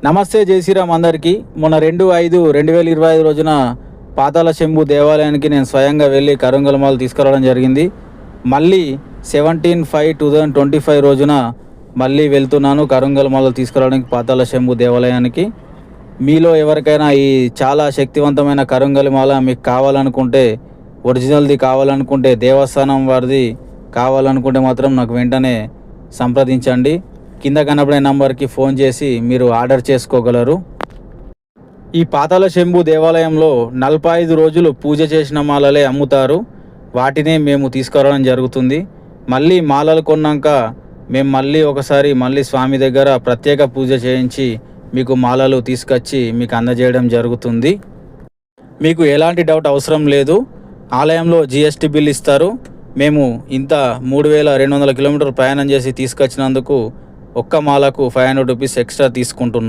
నమస్తే జై శ్రీరామ్ అందరికీ. మొన్న 2/5/2025 రోజున పాతాళ శంభు దేవాలయానికి నేను స్వయంగా వెళ్ళి కరుంగల్ మాల తీసుకురావడం జరిగింది. మళ్ళీ 17/5/2025 రోజున మళ్ళీ వెళ్తున్నాను కరుంగల్ మాల తీసుకురావడానికి పాతాళ శంభు దేవాలయానికి. మీలో ఎవరికైనా ఈ చాలా శక్తివంతమైన కరుంగల్ మాల మీకు కావాలనుకుంటే, ఒరిజినల్ది కావాలనుకుంటే, దేవస్థానం వారిది కావాలనుకుంటే మాత్రం నాకు వెంటనే సంప్రదించండి. కింద కనబడే నంబర్కి ఫోన్ చేసి మీరు ఆర్డర్ చేసుకోగలరు. ఈ పాతాళ శంభు దేవాలయంలో 45 రోజులు పూజ చేసిన మాలలే అమ్ముతారు. వాటినే మేము తీసుకురావడం జరుగుతుంది. మళ్ళీ మాలలు కొన్నాక మేము మళ్ళీ స్వామి దగ్గర ప్రత్యేక పూజ చేయించి మీకు మాలలు తీసుకొచ్చి మీకు అందజేయడం జరుగుతుంది. మీకు ఎలాంటి డౌట్ అవసరం లేదు. ఆలయంలో GST బిల్ ఇస్తారు. మేము ఇంత 3200 కిలోమీటర్లు ప్రయాణం చేసి తీసుకొచ్చినందుకు ఒక్క మాలకు 500 రూపీస్ ఎక్స్ట్రా తీసుకుంటున్నాం.